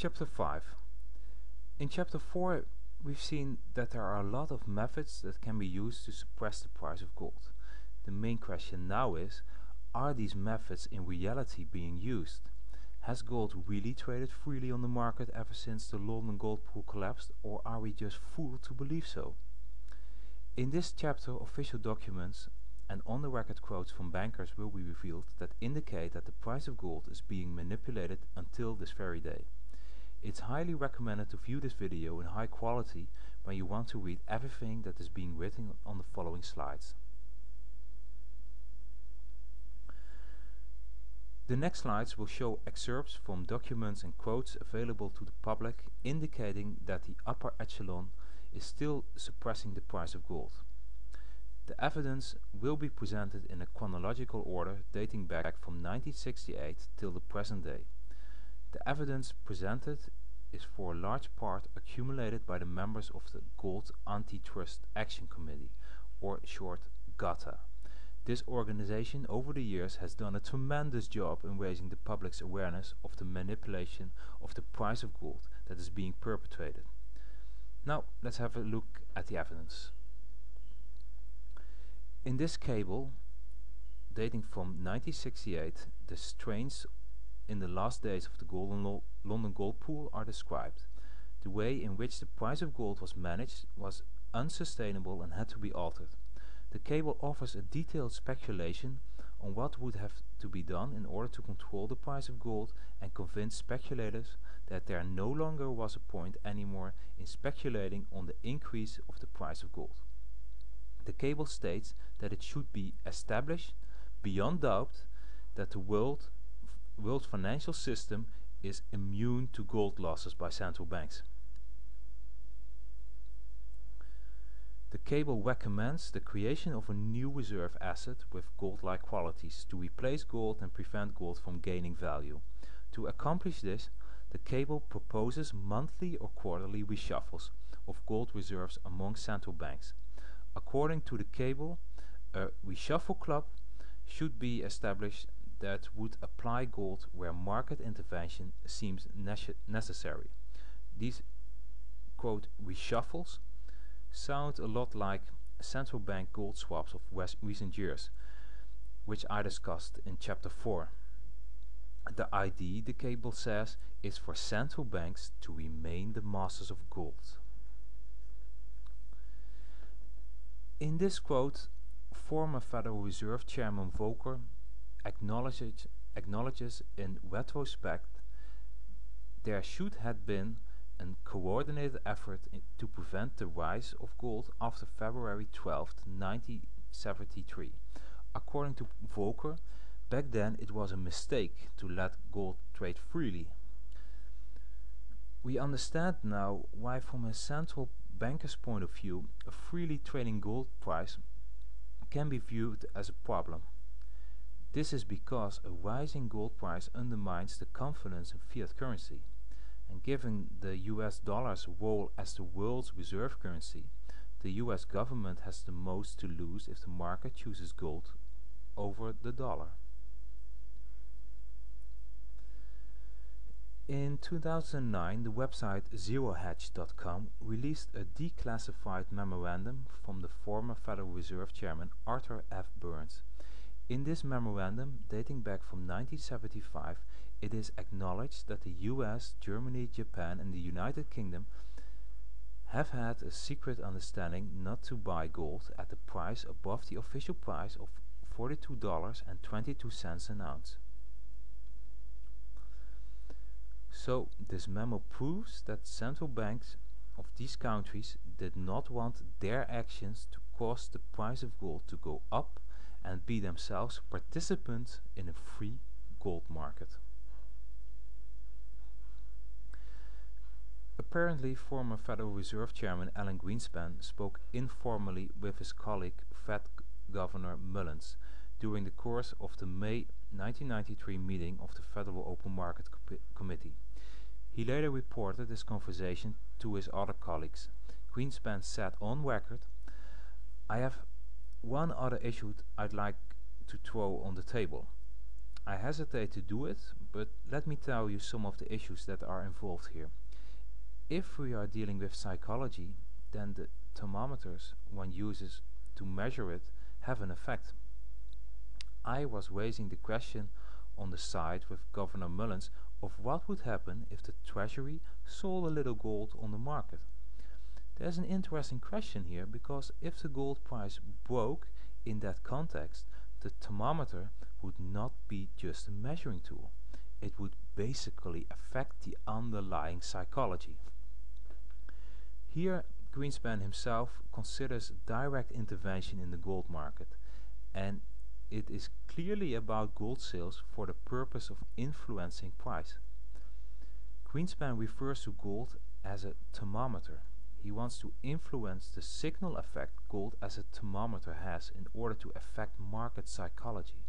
Chapter 5. In Chapter 4 we've seen that there are a lot of methods that can be used to suppress the price of gold. The main question now is, are these methods in reality being used? Has gold really traded freely on the market ever since the London gold pool collapsed, or are we just fooled to believe so? In this chapter, official documents and on-the-record quotes from bankers will be revealed that indicate that the price of gold is being manipulated until this very day. It's highly recommended to view this video in high quality when you want to read everything that is being written on the following slides. The next slides will show excerpts from documents and quotes available to the public indicating that the upper echelon is still suppressing the price of gold. The evidence will be presented in a chronological order dating back from 1968 till the present day. The evidence presented is for a large part accumulated by the members of the Gold Antitrust Action Committee, or short GATA. This organization over the years has done a tremendous job in raising the public's awareness of the manipulation of the price of gold that is being perpetrated. Now let's have a look at the evidence. In this cable, dating from 1968, the strains in the last days of the London gold pool are described. The way in which the price of gold was managed was unsustainable and had to be altered. The cable offers a detailed speculation on what would have to be done in order to control the price of gold and convince speculators that there no longer was a point anymore in speculating on the increase of the price of gold. The cable states that it should be established beyond doubt that the world financial system is immune to gold losses by central banks. The cable recommends the creation of a new reserve asset with gold-like qualities to replace gold and prevent gold from gaining value. To accomplish this, the cable proposes monthly or quarterly reshuffles of gold reserves among central banks. According to the cable, a reshuffle club should be established that would apply gold where market intervention seems necessary. These, quote, reshuffles sound a lot like central bank gold swaps of recent years, which I discussed in Chapter 4. The idea, the cable says, is for central banks to remain the masters of gold. In this quote, former Federal Reserve Chairman Volcker acknowledges in retrospect there should have been a coordinated effort to prevent the rise of gold after February 12, 1973. According to Volcker, back then it was a mistake to let gold trade freely. We understand now why, from a central banker's point of view, a freely trading gold price can be viewed as a problem. This is because a rising gold price undermines the confidence in fiat currency, and given the US dollar's role as the world's reserve currency, the US government has the most to lose if the market chooses gold over the dollar. In 2009, the website zerohedge.com released a declassified memorandum from the former Federal Reserve Chairman Arthur F. Burns. In this memorandum, dating back from 1975, it is acknowledged that the US, Germany, Japan and the United Kingdom have had a secret understanding not to buy gold at a price above the official price of $42.22 an ounce. So this memo proves that central banks of these countries did not want their actions to cause the price of gold to go up and be themselves participants in a free gold market. Apparently, former Federal Reserve Chairman Alan Greenspan spoke informally with his colleague Fed Governor Mullins during the course of the May 1993 meeting of the Federal Open Market Committee. He later reported this conversation to his other colleagues. Greenspan said on record, "I have one other issue I'd like to throw on the table. I hesitate to do it, but let me tell you some of the issues that are involved here. If we are dealing with psychology, then the thermometers one uses to measure it have an effect. I was raising the question on the side with Governor Mullins of what would happen if the Treasury sold a little gold on the market. There's an interesting question here, because if the gold price broke in that context, the thermometer would not be just a measuring tool. It would basically affect the underlying psychology. Here, Greenspan himself considers direct intervention in the gold market, and it is clearly about gold sales for the purpose of influencing price. Greenspan refers to gold as a thermometer. He wants to influence the signal effect gold as a thermometer has in order to affect market psychology.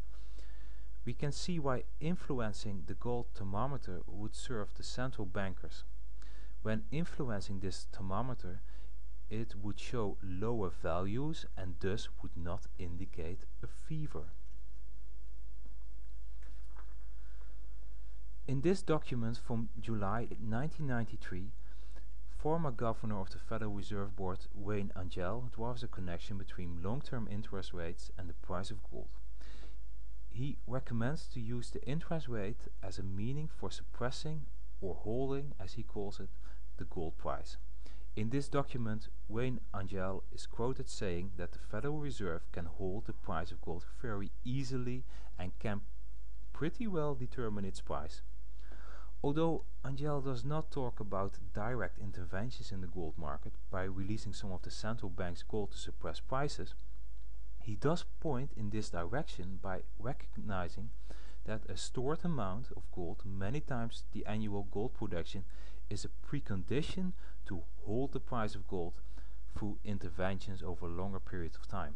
We can see why influencing the gold thermometer would serve the central bankers. When influencing this thermometer, it would show lower values and thus would not indicate a fever. In this document from July 1993, former governor of the Federal Reserve Board Wayne Angell draws a connection between long-term interest rates and the price of gold. He recommends to use the interest rate as a meaning for suppressing or holding, as he calls it, the gold price. In this document, Wayne Angell is quoted saying that the Federal Reserve can hold the price of gold very easily and can pretty well determine its price. Although Angell does not talk about direct interventions in the gold market by releasing some of the central bank's gold to suppress prices, he does point in this direction by recognizing that a stored amount of gold, many times the annual gold production, is a precondition to hold the price of gold through interventions over longer periods of time.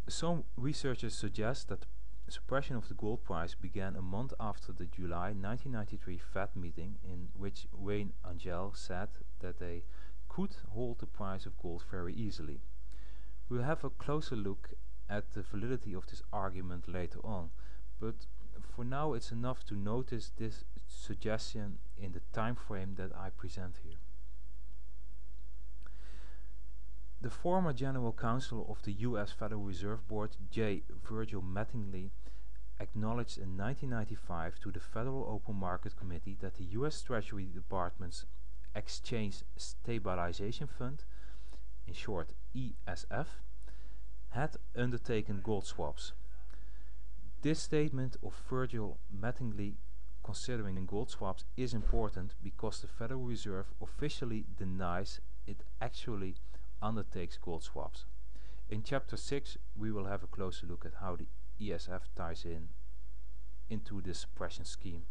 Some researchers suggest that the suppression of the gold price began a month after the July 1993 Fed meeting, in which Wayne Angell said that they could hold the price of gold very easily. We'll have a closer look at the validity of this argument later on, but for now it's enough to notice this suggestion in the time frame that I present here. The former General Counsel of the US Federal Reserve Board, J. Virgil Mattingly, acknowledged in 1995 to the Federal Open Market Committee that the US Treasury Department's Exchange Stabilization Fund, in short ESF, had undertaken gold swaps. This statement of Virgil Mattingly considering gold swaps is important because the Federal Reserve officially denies it actually undertakes gold swaps. In Chapter 6 we will have a closer look at how the ESF ties into the suppression scheme.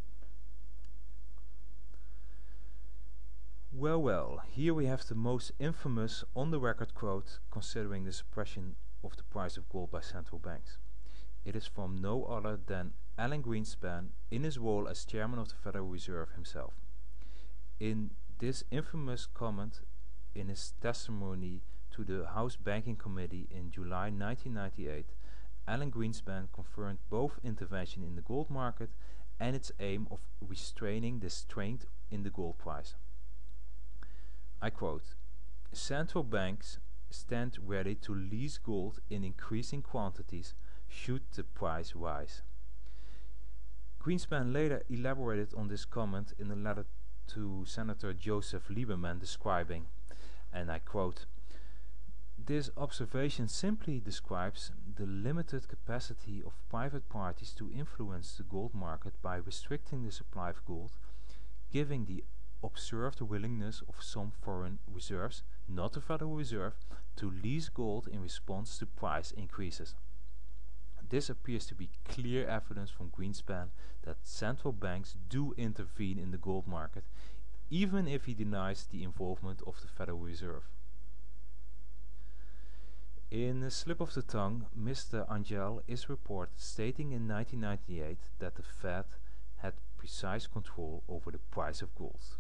Well, here we have the most infamous on-the-record quote considering the suppression of the price of gold by central banks. It is from no other than Alan Greenspan in his role as chairman of the Federal Reserve himself. In this infamous comment in his testimony to the House Banking Committee in July 1998, Alan Greenspan confirmed both intervention in the gold market and its aim of restraining the strength in the gold price. I quote, "Central banks stand ready to lease gold in increasing quantities should the price rise." Greenspan later elaborated on this comment in a letter to Senator Joseph Lieberman describing, and I quote, "This observation simply describes the limited capacity of private parties to influence the gold market by restricting the supply of gold, giving the observed willingness of some foreign reserves, not the Federal Reserve, to lease gold in response to price increases." This appears to be clear evidence from Greenspan that central banks do intervene in the gold market, even if he denies the involvement of the Federal Reserve. In a slip of the tongue, Mr. Angell is reported stating in 1998 that the Fed had precise control over the price of gold.